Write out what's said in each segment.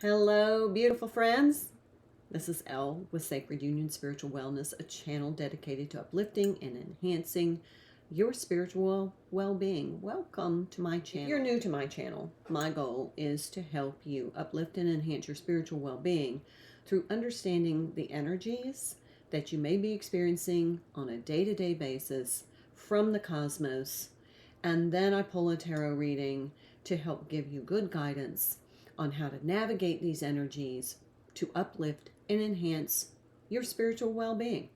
Hello, beautiful friends. This is Elle with Sacred Union Spiritual Wellness, a channel dedicated to uplifting and enhancing your spiritual well-being. Welcome to my channel. If you're new to my channel, my goal is to help you uplift and enhance your spiritual well-being through understanding the energies that you may be experiencing on a day-to-day basis from the cosmos. And then I pull a tarot reading to help give you good guidance on how to navigate these energies to uplift and enhance your spiritual well-being.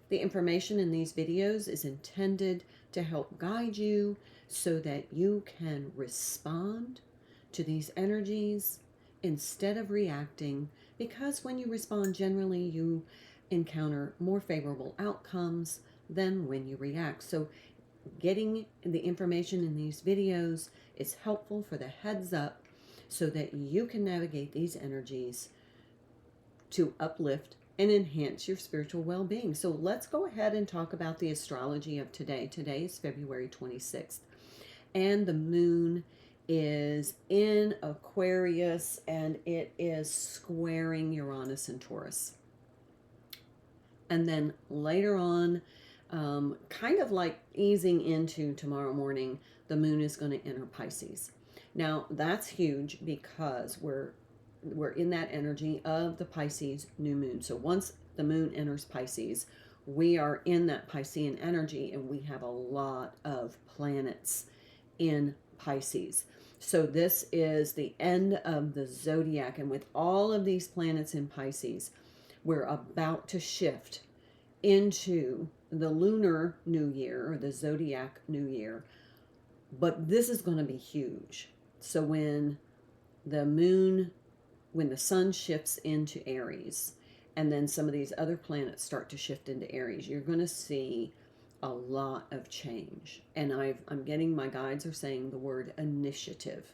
The information in these videos is intended to help guide you so that you can respond to these energies instead of reacting, because when you respond, generally you encounter more favorable outcomes than when you react. So getting the information in these videos is helpful for the heads up so that you can navigate these energies to uplift and enhance your spiritual well-being. So let's go ahead and talk about the astrology of today. Today is February 26th, and the moon is in Aquarius, and it is squaring Uranus and Taurus. And then later on, kind of like easing into tomorrow morning, the moon is going to enter Pisces. Now that's huge because we're in that energy of the Pisces new moon. So once the moon enters Pisces, we are in that Piscean energy, and we have a lot of planets in Pisces. So this is the end of the zodiac, and with all of these planets in Pisces, we're about to shift into the lunar new year, or the zodiac new year. But this is going to be huge. So when the sun shifts into Aries, and then some of these other planets start to shift into Aries, you're going to see a lot of change. And I'm getting, my guides are saying the word initiative.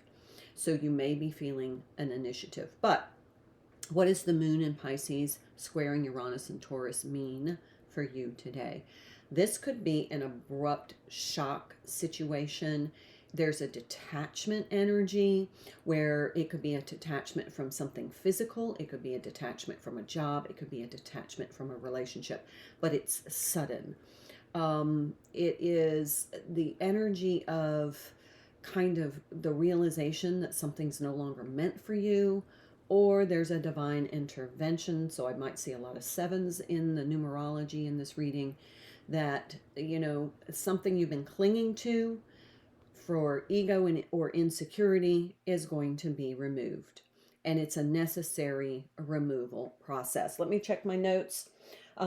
So you may be feeling an initiative. But what does the moon in Pisces squaring Uranus and Taurus mean for you today? This could be an abrupt shock situation. There's a detachment energy where it could be a detachment from something physical. It could be a detachment from a job. It could be a detachment from a relationship, but it's sudden. It is the energy of kind of the realization that something's no longer meant for you, or there's a divine intervention. So I might see a lot of sevens in the numerology in this reading, that, something you've been clinging to for ego or insecurity is going to be removed. And it's a necessary removal process. Let me check my notes.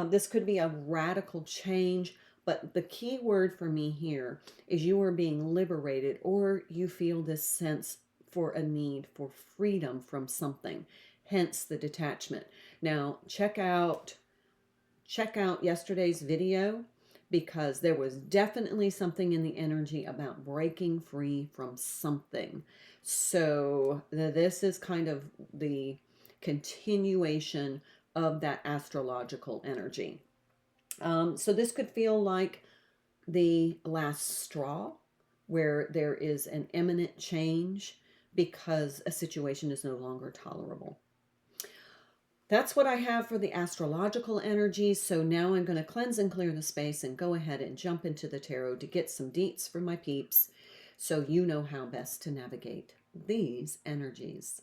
This could be a radical change, but the key word for me here is you are being liberated, or you feel this sense for a need for freedom from something, hence the detachment. Now, check out yesterday's video, because there was definitely something in the energy about breaking free from something. So this is kind of the continuation of that astrological energy. So this could feel like the last straw, where there is an imminent change because a situation is no longer tolerable. That's what I have for the astrological energy. So now I'm going to cleanse and clear the space and go ahead and jump into the tarot to get some deets for my peeps, so you know how best to navigate these energies.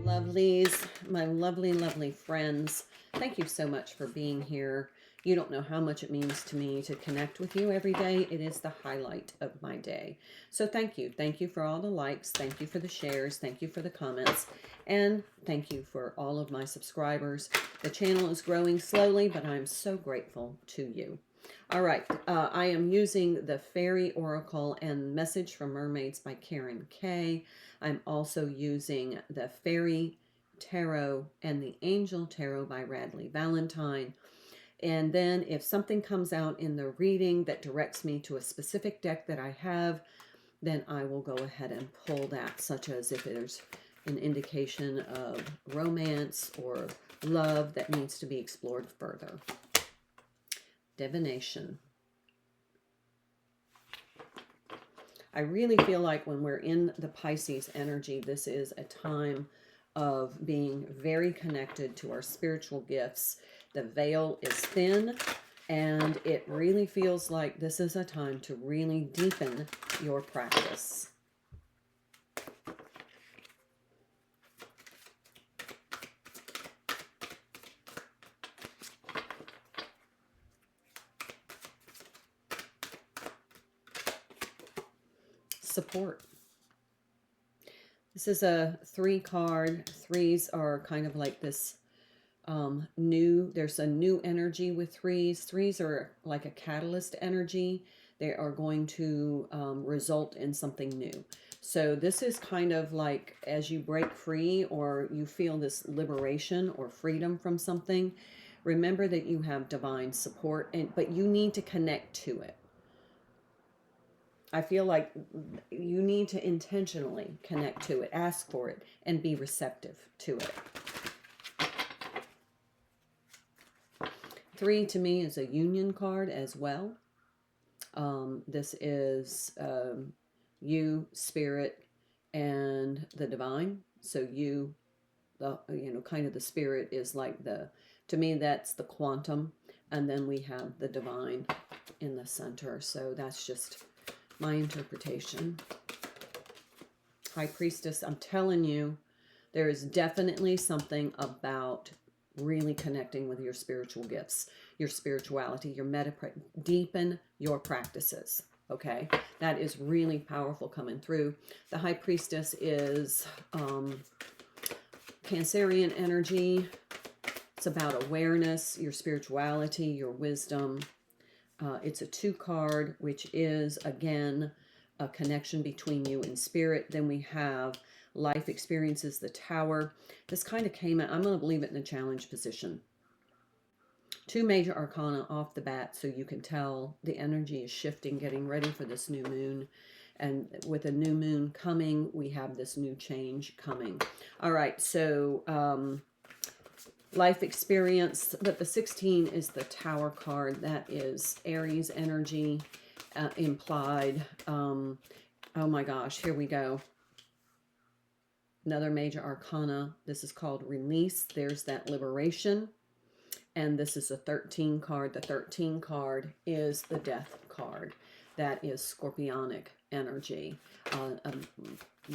Lovelies, my lovely, lovely friends, thank you so much for being here. You don't know how much it means to me to connect with you every day. It is the highlight of my day. So thank you. Thank you for all the likes. Thank you for the shares. Thank you for the comments. And thank you for all of my subscribers. The channel is growing slowly, but I'm so grateful to you. All right. I am using the Fairy Oracle and Message from Mermaids by Karen Kay. I'm also using the Fairy Tarot and the Angel Tarot by Radley Valentine. And then if something comes out in the reading that directs me to a specific deck that I have, then I will go ahead and pull that, such as if there's an indication of romance or love that needs to be explored further. Divination. I really feel like when we're in the Pisces energy, this is a time of being very connected to our spiritual gifts. The veil is thin, and it really feels like this is a time to really deepen your practice. Support. This is a 3 card. 3s are kind of like this there's a new energy with 3s. 3s are like a catalyst energy. They are going to result in something new. So this is kind of like as you break free or you feel this liberation or freedom from something, remember that you have divine support, but you need to connect to it. I feel like you need to intentionally connect to it, ask for it, and be receptive to it. 3 to me is a union card as well. This is you, spirit, and the divine. So you, kind of the spirit is like to me, that's the quantum. And then we have the divine in the center. So that's just my interpretation. High Priestess, I'm telling you, there is definitely something about really connecting with your spiritual gifts, your spirituality, your deepen your practices. Okay, that is really powerful coming through. The High Priestess is Cancerian energy. It's about awareness, your spirituality, your wisdom. It's a 2 card, which is, again, a connection between you and spirit. Then we have life experiences, the Tower. This kind of came out, I'm going to leave it in a challenge position. 2 major arcana off the bat, so you can tell the energy is shifting, getting ready for this new moon. And with a new moon coming, we have this new change coming. All right, so life experience, but the 16 is the Tower card. That is Aries energy implied. Oh my gosh, here we go. Another major arcana. This is called release. There's that liberation. And this is a 13 card. The 13 card is the death card. That is scorpionic energy.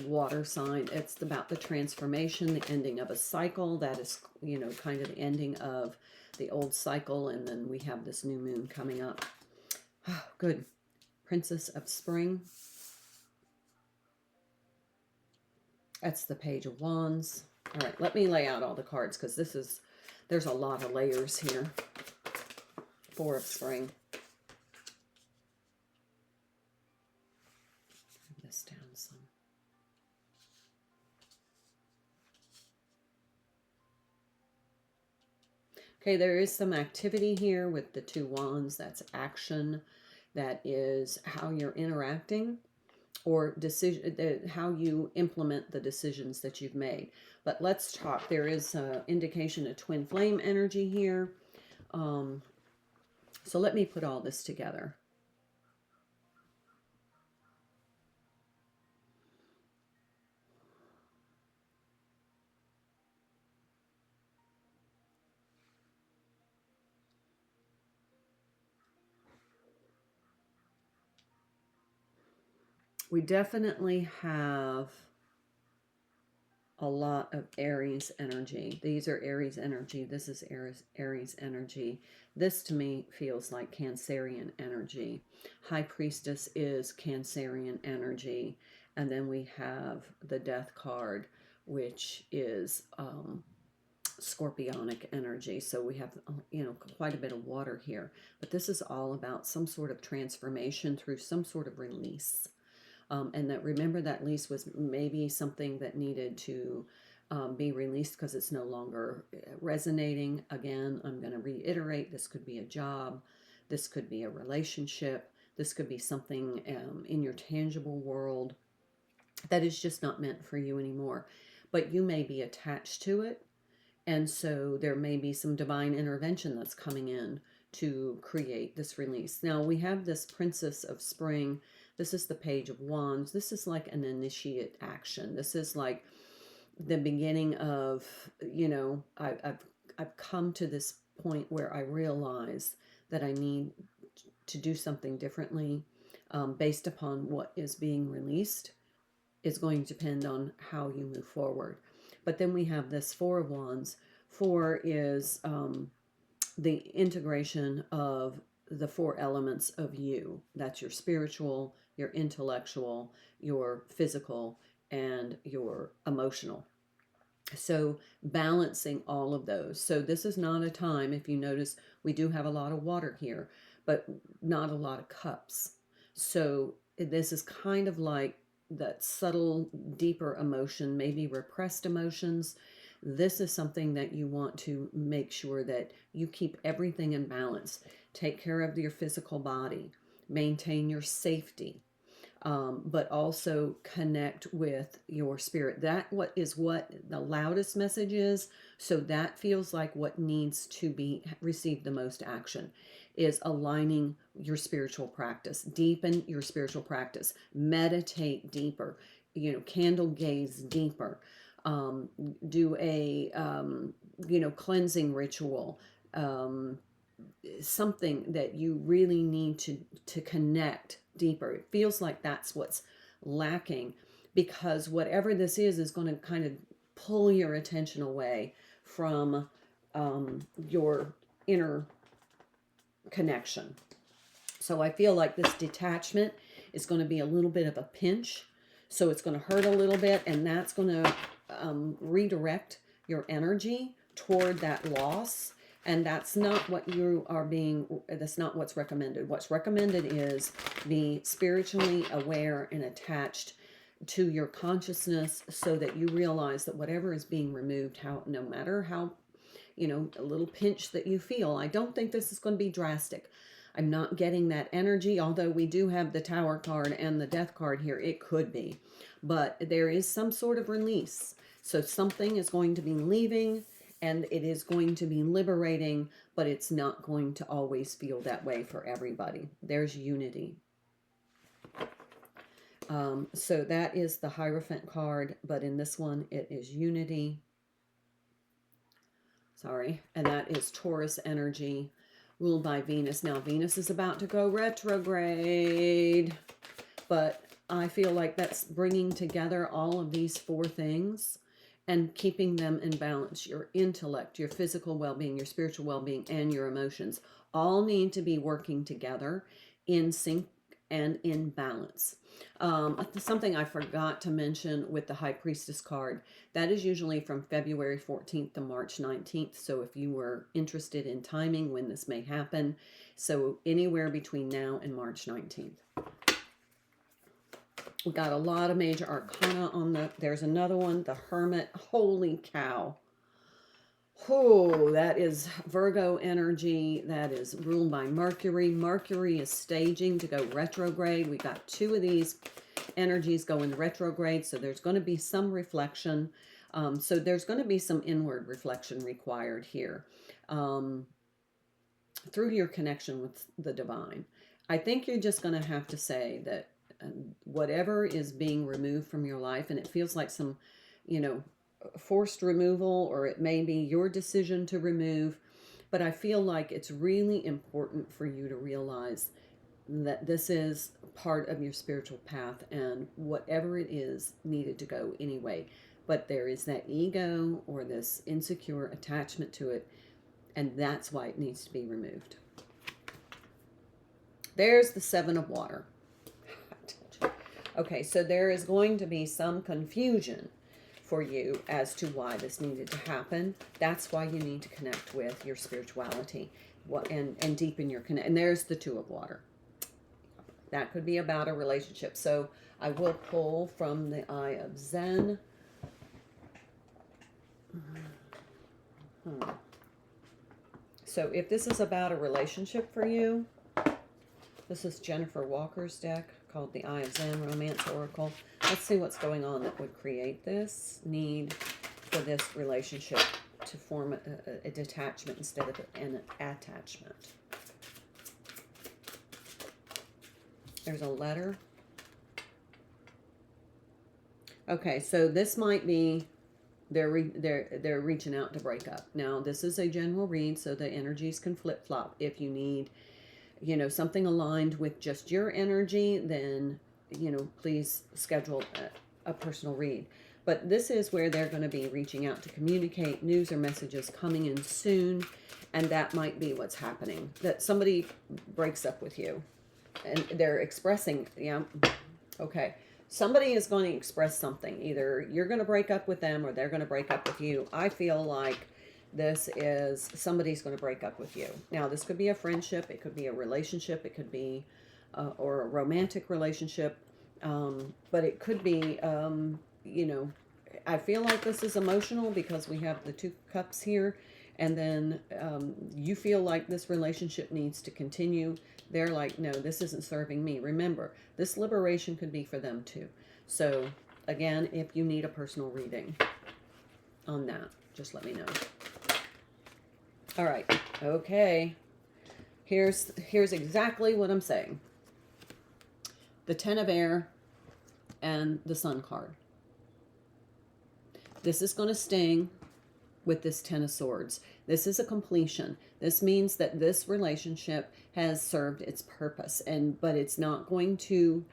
Water sign. It's about the transformation, the ending of a cycle. That is, kind of the ending of the old cycle. And then we have this new moon coming up. Oh, good. Princess of Spring. That's the Page of Wands. All right, let me lay out all the cards because there's a lot of layers here. 4 of Spring. Bring this down some. Okay, there is some activity here with the 2 wands. That's action. That is how you're interacting or how you implement the decisions that you've made. But let's talk. There is an indication of twin flame energy here. So let me put all this together. We definitely have a lot of Aries energy. These are Aries energy. This is Aries energy. This to me feels like Cancerian energy. High Priestess is Cancerian energy. And then we have the Death card, which is scorpionic energy. So we have, quite a bit of water here. But this is all about some sort of transformation through some sort of release. And that, remember, that lease was maybe something that needed to be released because it's no longer resonating. Again, I'm going to reiterate, this could be a job, this could be a relationship, this could be something in your tangible world that is just not meant for you anymore. But you may be attached to it, and so there may be some divine intervention that's coming in to create this release. Now we have this Princess of Spring. This is the Page of Wands. This is like an initiate action. This is like the beginning of, I've come to this point where I realize that I need to do something differently based upon what is being released. Is going to depend on how you move forward. But then we have this Four of Wands. Four is the integration of the four elements of you. That's your spiritual, your intellectual, your physical, and your emotional. So balancing all of those. So this is not a time, if you notice, we do have a lot of water here, but not a lot of cups. So this is kind of like that subtle, deeper emotion, maybe repressed emotions. This is something that you want to make sure that you keep everything in balance. Take care of your physical body, maintain your safety, but also connect with your spirit. That is what the loudest message is. So that feels like what needs to be receive the most action is aligning your spiritual practice. Deepen your spiritual practice. Meditate deeper. Candle gaze deeper. Do a cleansing ritual. Something that you really need to connect deeper. It feels like that's what's lacking, because whatever this is going to kind of pull your attention away from your inner connection. So I feel like this detachment is going to be a little bit of a pinch. So it's going to hurt a little bit, and that's going to redirect your energy toward that loss. And that's not what that's not what's recommended. What's recommended is be spiritually aware and attached to your consciousness, so that you realize that whatever is being removed, no matter how, a little pinch that you feel. I don't think this is going to be drastic. I'm not getting that energy, although we do have the Tower card and the Death card here. It could be, but there is some sort of release. So something is going to be leaving, and it is going to be liberating, but it's not going to always feel that way for everybody. There's unity. So that is the Hierophant card, but in this one, it is unity. Sorry. And that is Taurus energy, ruled by Venus. Now, Venus is about to go retrograde, but I feel like that's bringing together all of these four things and keeping them in balance. Your intellect, your physical well-being, your spiritual well-being, and your emotions all need to be working together in sync and in balance. Something I forgot to mention with the High Priestess card, that is usually from February 14th to March 19th. So if you were interested in timing when this may happen, so anywhere between now and March 19th. We got a lot of major arcana on there's another one, the Hermit. Holy cow. Oh, that is Virgo energy. That is ruled by Mercury. Mercury is staging to go retrograde. We got two of these energies going retrograde, so there's going to be some reflection. So there's going to be some inward reflection required here through your connection with the divine. I think you're just going to have to say that whatever is being removed from your life, and it feels like some, forced removal, or it may be your decision to remove, but I feel like it's really important for you to realize that this is part of your spiritual path, and whatever it is needed to go anyway. But there is that ego or this insecure attachment to it, and that's why it needs to be removed. There's the Seven of Water. Okay, so there is going to be some confusion for you as to why this needed to happen. That's why you need to connect with your spirituality and deepen your connection. And there's the Two of Water. That could be about a relationship. So I will pull from the Eye of Zen. So if this is about a relationship for you, this is Jennifer Walker's deck called the Eye of Zen Romance Oracle. Let's see what's going on that would create this need for this relationship to form a detachment instead of an attachment. There's a letter. Okay, so this might be they're reaching out to break up. Now, this is a general read, so the energies can flip-flop. If you need, something aligned with just your energy, then, please schedule a personal read. But this is where they're going to be reaching out to communicate news or messages coming in soon, and that might be what's happening. That somebody breaks up with you, and they're expressing, okay. Somebody is going to express something. Either you're going to break up with them or they're going to break up with you. I feel like this is somebody's going to break up with you. Now, this could be a friendship. It could be a relationship. It could be or a romantic relationship. But it could be, I feel like this is emotional because we have the Two Cups here. And then you feel like this relationship needs to continue. They're like, no, this isn't serving me. Remember, this liberation could be for them too. So, again, if you need a personal reading on that, just let me know. All right. Okay. Here's exactly what I'm saying. The Ten of Air and the Sun card. This is going to sting with this Ten of Swords. This is a completion. This means that this relationship has served its purpose, but it's not going to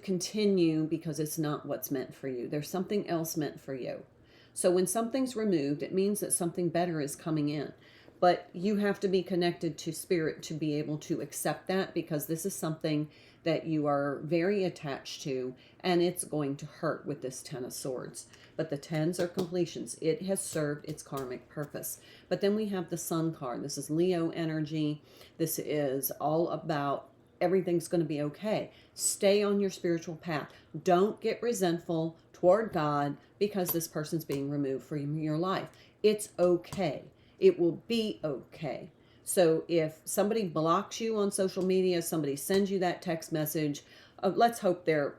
continue because it's not what's meant for you. There's something else meant for you. So when something's removed, it means that something better is coming in. But you have to be connected to spirit to be able to accept that, because this is something that you are very attached to, and it's going to hurt with this Ten of Swords. But the tens are completions. It has served its karmic purpose. But then we have the Sun card. This is Leo energy. This is all about everything's going to be okay. Stay on your spiritual path. Don't get resentful toward God because this person's being removed from your life. It's okay. It will be okay. So if somebody blocks you on social media, somebody sends you that text message, let's hope they're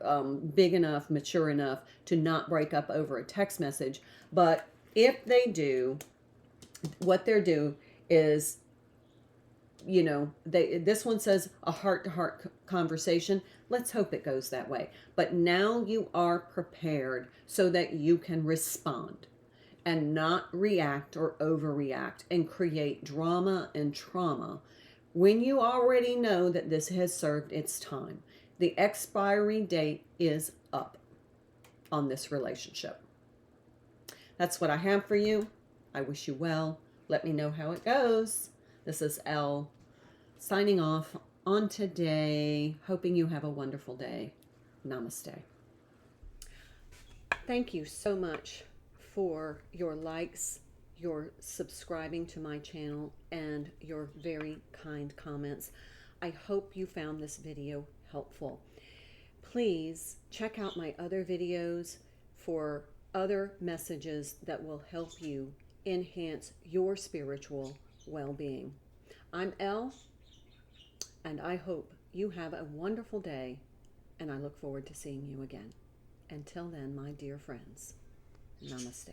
big enough, mature enough to not break up over a text message. But if they do, what they're doing is, this one says a heart-to-heart conversation. Let's hope it goes that way. But now you are prepared so that you can respond and not react or overreact and create drama and trauma when you already know that this has served its time. The expiry date is up on this relationship. That's what I have for you. I wish you well. Let me know how it goes. This is Elle signing off on today. Hoping you have a wonderful day. Namaste. Thank you so much for your likes, your subscribing to my channel, and your very kind comments. I hope you found this video helpful. Please check out my other videos for other messages that will help you enhance your spiritual well-being. I'm Elle, and I hope you have a wonderful day, and I look forward to seeing you again. Until then, my dear friends, namaste.